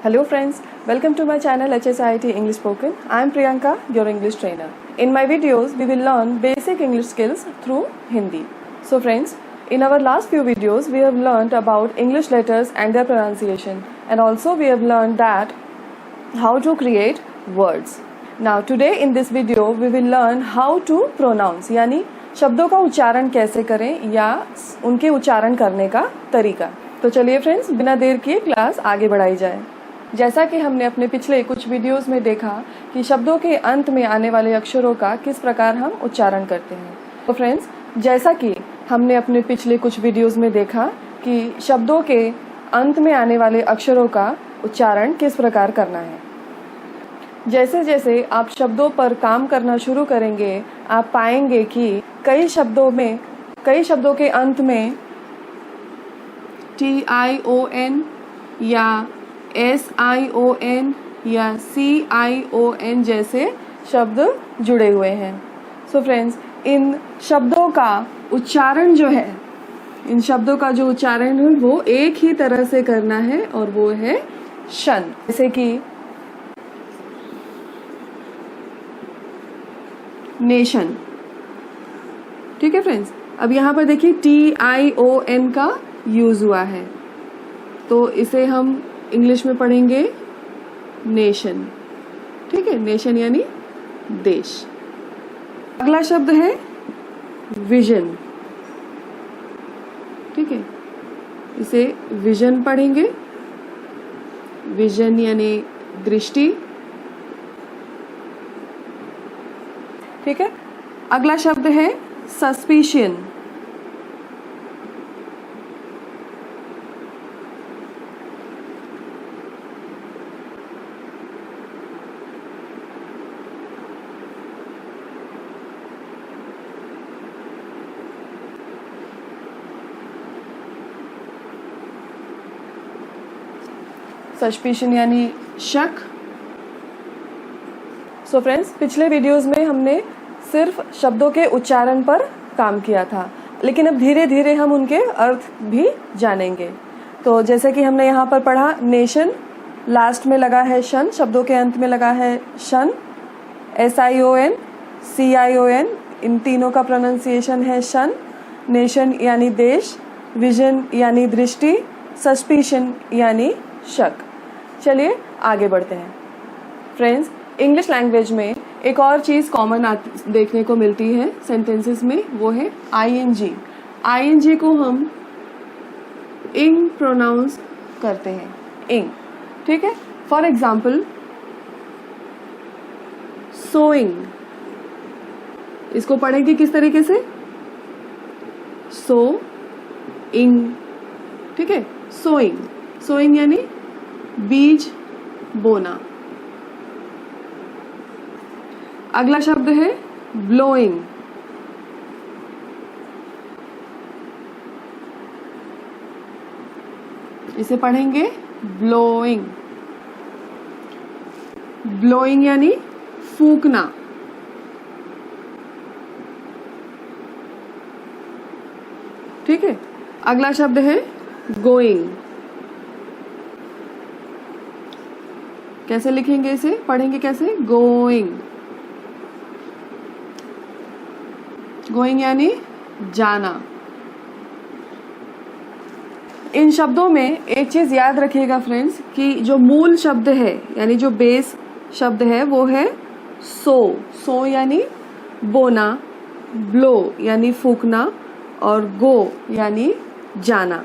Hello friends, welcome to my channel HSIIT English Spoken. I am Priyanka, your English trainer. In my videos, we will learn basic English skills through Hindi. So friends, in our last few videos, we have learned about English letters and their pronunciation. And also we have learned that how to create words. Now today in this video, we will learn how to pronounce, यानी शब्दों का उच्चारण कैसे करें या उनके उच्चारण करने का तरीका। तो चलिए फ्रेंड्स, बिना देर किए क्लास आगे बढ़ाई जाए। जैसा कि हमने अपने पिछले कुछ वीडियोस में देखा कि शब्दों के अंत में आने वाले अक्षरों का किस प्रकार हम उच्चारण करते हैं। तो फ्रेंड्स, जैसा कि हमने अपने पिछले कुछ वीडियोस में देखा कि शब्दों के अंत में आने वाले अक्षरों का उच्चारण किस प्रकार करना है, जैसे जैसे आप शब्दों पर काम करना शुरू करेंगे, आप पाएंगे कि कई शब्दों के अंत में TION या SION या CION जैसे शब्द जुड़े हुए हैं। सो फ्रेंड्स, इन शब्दों का उच्चारण जो है, इन शब्दों का जो उच्चारण है वो एक ही तरह से करना है और वो है शन। जैसे कि नेशन, ठीक है फ्रेंड्स। अब यहाँ पर देखिए TION का यूज हुआ है, तो इसे हम इंग्लिश में पढ़ेंगे नेशन, ठीक है। नेशन यानी देश। अगला शब्द है विजन, ठीक है, इसे विजन पढ़ेंगे। विजन यानी दृष्टि, ठीक है। अगला शब्द है सस्पिशन, सस्पिशन यानी शक। सो फ्रेंड्स, पिछले वीडियोस में हमने सिर्फ शब्दों के उच्चारण पर काम किया था, लेकिन अब धीरे धीरे हम उनके अर्थ भी जानेंगे। तो जैसे कि हमने यहाँ पर पढ़ा, नेशन लास्ट में लगा है शन, शब्दों के अंत में लगा है शन। SION, CION, इन तीनों का प्रोनाउंसिएशन है शन। नेशन यानी देश, विजन यानी दृष्टि, सस्पिशन यानी शक। चलिए आगे बढ़ते हैं। फ्रेंड्स, इंग्लिश लैंग्वेज में एक और चीज कॉमन देखने को मिलती है सेंटेंसेस में, वो है ING। ING को हम इंग प्रोनाउंस करते हैं, इंग, ठीक है। फॉर एग्जाम्पल सोइंग, इसको पढ़ेंगे किस तरीके से? सो इंग, ठीक है। सोइंग, सोइंग यानी बीज बोना। अगला शब्द है ब्लोइंग, इसे पढ़ेंगे ब्लोइंग। ब्लोइंग यानी फूंकना, ठीक है। अगला शब्द है गोइंग, कैसे लिखेंगे इसे? पढ़ेंगे कैसे? गोइंग। गोइंग यानी जाना। इन शब्दों में एक चीज याद रखिएगा फ्रेंड्स कि जो मूल शब्द है यानी जो बेस शब्द है वो है सो। सो यानी बोना, ब्लो यानी फूकना और गो यानी जाना,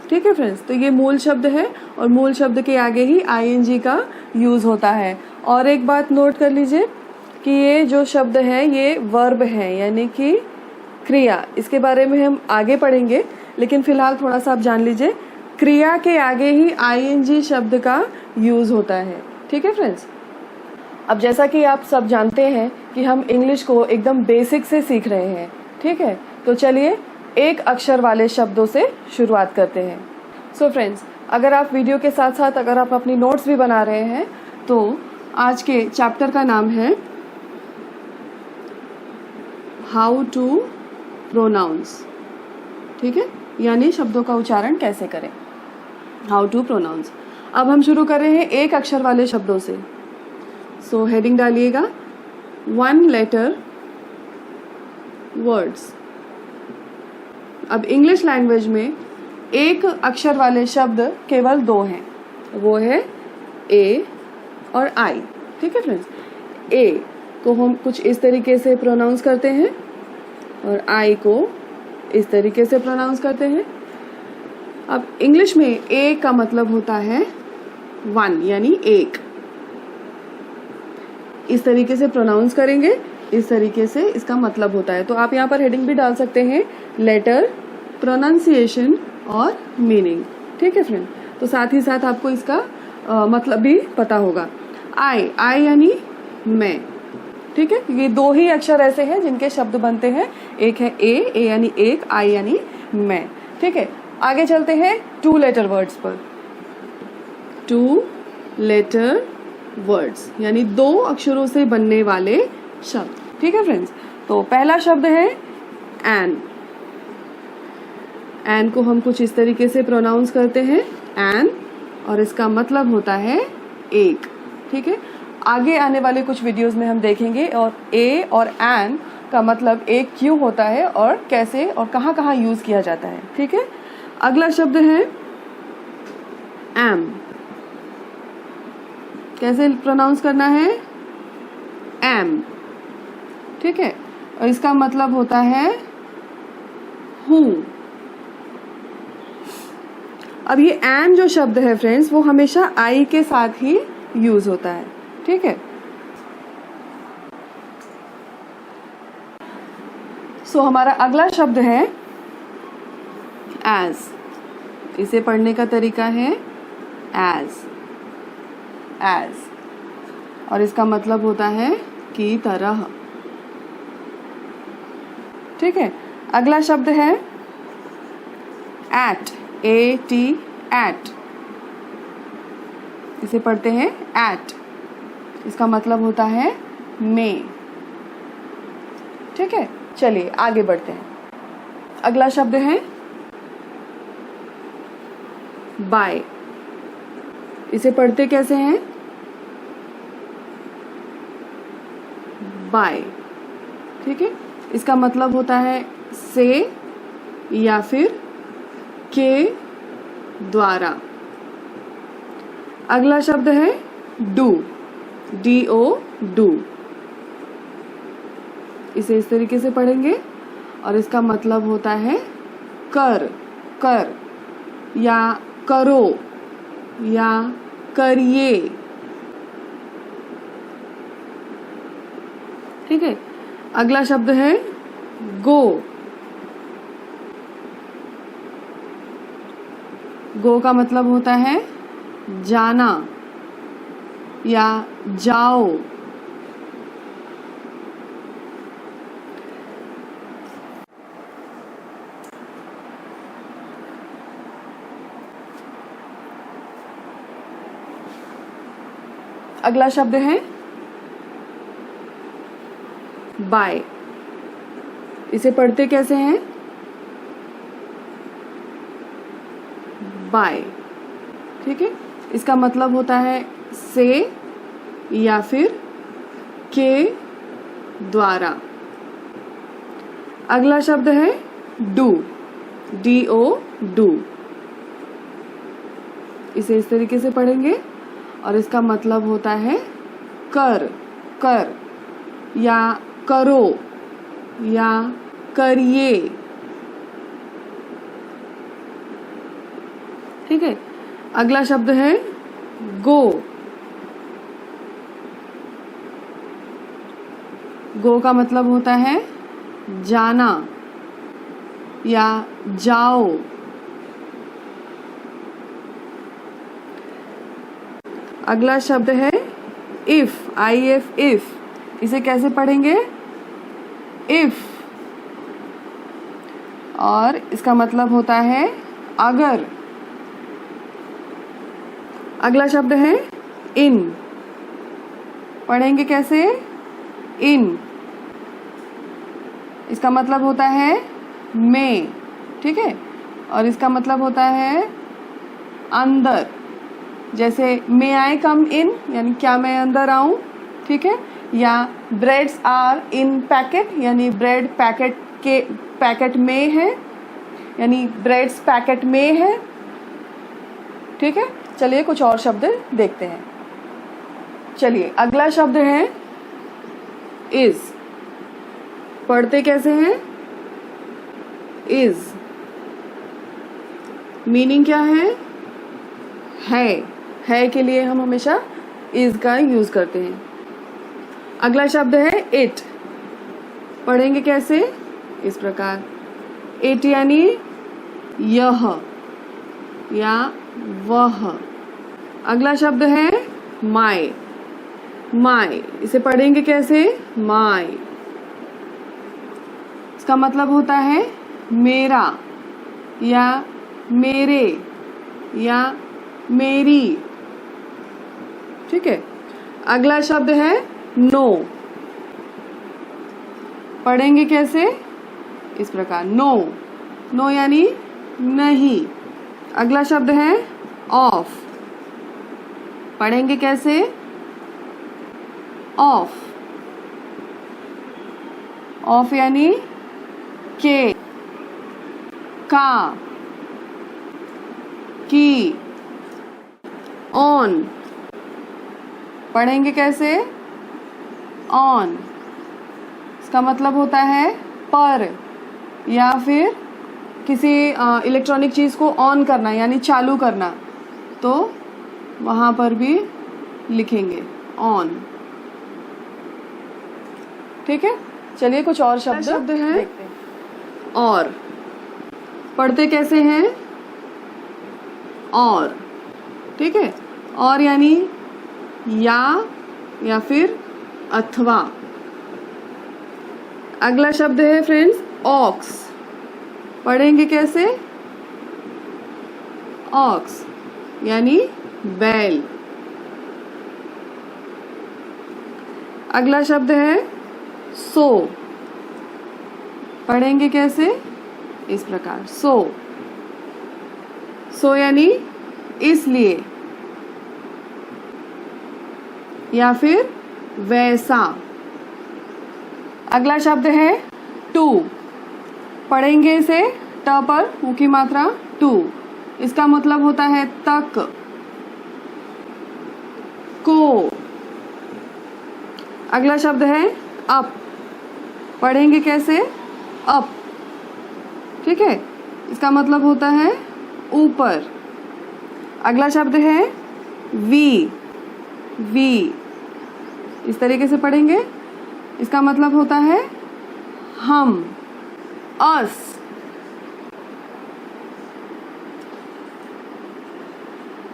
ठीक है फ्रेंड्स। तो ये मूल शब्द है और मूल शब्द के आगे ही ING का यूज होता है। और एक बात नोट कर लीजिए कि ये जो शब्द है ये वर्ब है, यानी कि क्रिया। इसके बारे में हम आगे पढ़ेंगे, लेकिन फिलहाल थोड़ा सा आप जान लीजिए, क्रिया के आगे ही ING शब्द का यूज होता है, ठीक है फ्रेंड्स। अब जैसा कि आप सब जानते हैं कि हम इंग्लिश को एकदम बेसिक से सीख रहे हैं, ठीक है। तो चलिए एक अक्षर वाले शब्दों से शुरुआत करते हैं। सो फ्रेंड्स, अगर आप वीडियो के साथ साथ अगर आप अपनी नोट्स भी बना रहे हैं तो आज के चैप्टर का नाम है हाउ टू प्रोनाउंस, ठीक है, यानी शब्दों का उच्चारण कैसे करें, हाउ टू प्रोनाउंस। अब हम शुरू कर रहे हैं एक अक्षर वाले शब्दों से। सो हेडिंग डालिएगा 1 लेटर वर्ड्स। अब इंग्लिश लैंग्वेज में एक अक्षर वाले शब्द केवल 2 हैं, वो है ए और आई। ठीक है फ्रेंड्स, ए को हम कुछ इस तरीके से प्रोनाउंस करते हैं और आई को इस तरीके से प्रोनाउंस करते हैं। अब इंग्लिश में ए का मतलब होता है 1 यानी एक। इस तरीके से प्रोनाउंस करेंगे, इस तरीके से इसका मतलब होता है। तो आप यहाँ पर हेडिंग भी डाल सकते हैं लेटर, प्रोनाउंसिएशन और मीनिंग। ठीक है फ्रेंड, तो साथ ही साथ आपको इसका मतलब भी पता होगा। आई, आई यानी मैं। ठीक है, ये 2 ही अक्षर ऐसे हैं जिनके शब्द बनते हैं, एक है ए यानी एक, आई यानी मैं। ठीक है, आगे चलते हैं 2 लेटर वर्ड्स पर। 2 लेटर वर्ड्स यानी 2 अक्षरों से बनने वाले शब्द। ठीक है फ्रेंड्स, तो पहला शब्द है एन। एन को हम कुछ इस तरीके से प्रोनाउंस करते हैं एन, और इसका मतलब होता है एक। ठीक है, आगे आने वाले कुछ वीडियोस में हम देखेंगे और ए और एन का मतलब एक क्यों होता है और कैसे और कहाँ कहाँ यूज किया जाता है। ठीक है, अगला शब्द है एम। कैसे प्रोनाउंस करना है? एम। ठीक है, और इसका मतलब होता है हूं। अब ये एम जो शब्द है फ्रेंड्स, वो हमेशा आई के साथ ही यूज होता है। ठीक है, सो हमारा अगला शब्द है एज। इसे पढ़ने का तरीका है एज, एज, और इसका मतलब होता है की तरह। ठीक है, अगला शब्द है एट, AT, एट। इसे पढ़ते हैं एट, इसका मतलब होता है में। ठीक है, चलिए आगे बढ़ते हैं। अगला शब्द है बाय। इसे पढ़ते कैसे हैं? बाय। ठीक है, इसका मतलब होता है से या फिर के द्वारा। अगला शब्द है डू, DO, डू। इसे इस तरीके से पढ़ेंगे और इसका मतलब होता है कर, कर, या करो, या करिए। ठीक है, अगला शब्द है गो। गो का मतलब होता है जाना या जाओ। अगला शब्द है बाय। इसे पढ़ते कैसे हैं? बाय। ठीक है, इसका मतलब होता है से या फिर के द्वारा। अगला शब्द है डू, DO, डू। इसे इस तरीके से पढ़ेंगे और इसका मतलब होता है कर, कर, या करो, या करिए। ठीक है, अगला शब्द है गो। गो का मतलब होता है जाना या जाओ। अगला शब्द है इफ, IF, इफ। इसे कैसे पढ़ेंगे? इफ, और इसका मतलब होता है अगर। अगला शब्द है इन। पढ़ेंगे कैसे? इन, इसका मतलब होता है में। ठीक है, और इसका मतलब होता है अंदर जैसे मे आई कम इन, यानी क्या मैं अंदर आऊं, ठीक है। या ब्रेड्स आर इन पैकेट, यानी ब्रेड पैकेट में है, यानी ब्रेड्स पैकेट में है, ठीक है। चलिए कुछ और शब्द देखते हैं। चलिए अगला शब्द है इज। पढ़ते कैसे हैं? इज मीनिंग क्या है? है के लिए हम हमेशा इज का यूज करते हैं। अगला शब्द है इट। पढ़ेंगे कैसे? इस प्रकार, इट यानी यह या वह। अगला शब्द है माय। माय इसे पढ़ेंगे कैसे? माय। इसका मतलब होता है मेरा या मेरे या मेरी, ठीक है। अगला शब्द है नो। पढ़ेंगे कैसे? इस प्रकार, नो। नो यानी नहीं। अगला शब्द है ऑफ। पढ़ेंगे कैसे? ऑफ। ऑफ यानी के, का, की। ऑन। पढ़ेंगे कैसे? ऑन। इसका मतलब होता है पर, या फिर किसी इलेक्ट्रॉनिक चीज को ऑन करना यानी चालू करना, तो वहां पर भी लिखेंगे ऑन, ठीक है। चलिए कुछ और शब्द हैं। और पढ़ते कैसे हैं? और, ठीक है। और यानी या फिर अथवा। अगला शब्द है फ्रेंड्स ऑक्स। पढ़ेंगे कैसे? ऑक्स यानी बैल। अगला शब्द है सो। पढ़ेंगे कैसे? इस प्रकार, सो यानी इसलिए या फिर वैसा। अगला शब्द है टू। पढ़ेंगे इसे ट पर ऊ की मात्रा टू। इसका मतलब होता है तक, को। अगला शब्द है अप। पढ़ेंगे कैसे? अप, ठीक है। इसका मतलब होता है ऊपर। अगला शब्द है वी। इस तरीके से पढ़ेंगे। इसका मतलब होता है हम, अस।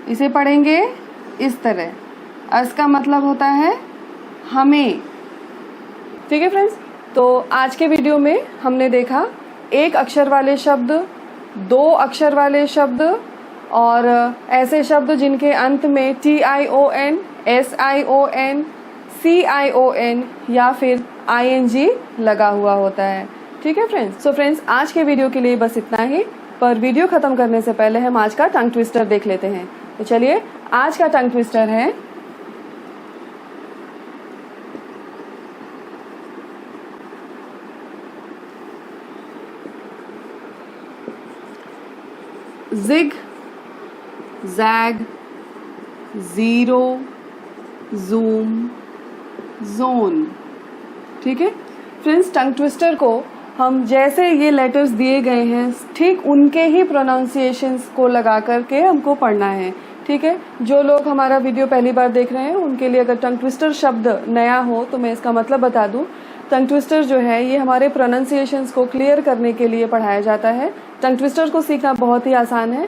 इसे पढ़ेंगे इस तरह, अस का मतलब होता है हमें, ठीक है फ्रेंड्स। तो आज के वीडियो में हमने देखा एक अक्षर वाले शब्द, दो अक्षर वाले शब्द और ऐसे शब्द जिनके अंत में TION, SION, CION या फिर ING लगा हुआ होता है, ठीक है फ्रेंड्स। सो फ्रेंड्स, आज के वीडियो के लिए बस इतना ही। पर वीडियो खत्म करने से पहले हम आज का टंग ट्विस्टर देख लेते हैं। तो चलिए, आज का टंग ट्विस्टर है zigzag zero zoom zone, ठीक है फ्रेंड्स। टंग ट्विस्टर को हम जैसे ये लेटर्स दिए गए हैं ठीक उनके ही प्रोनाउंसिएशंस को लगा करके हमको पढ़ना है, ठीक है। जो लोग हमारा वीडियो पहली बार देख रहे हैं उनके लिए अगर टंग ट्विस्टर शब्द नया हो तो मैं इसका मतलब बता दूं। टंग ट्विस्टर जो है ये हमारे प्रोनाउंसिएशंस को क्लियर करने के लिए पढ़ाया जाता है। टंग ट्विस्टर को सीखना बहुत ही आसान है।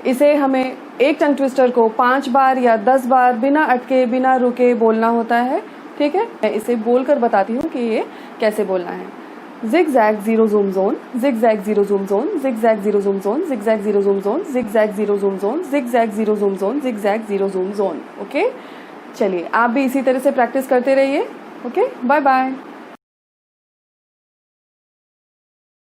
इसे हमें एक टंग ट्विस्टर को 5 बार या 10 बार बिना अटके बिना रुके बोलना होता है, ठीक है। मैं इसे बोलकर बताती हूँ कि ये कैसे बोलना है। zigzag zero zoom zone, zigzag zero zoom zone, zigzag zero zoom zone, zigzag zero zoom zone, zigzag zero zoom zone, zigzag zero zoom zone, zigzag zero zoom zone। Okay, चलिए आप भी इसी तरह से प्रैक्टिस करते रहिए। Okay, bye bye.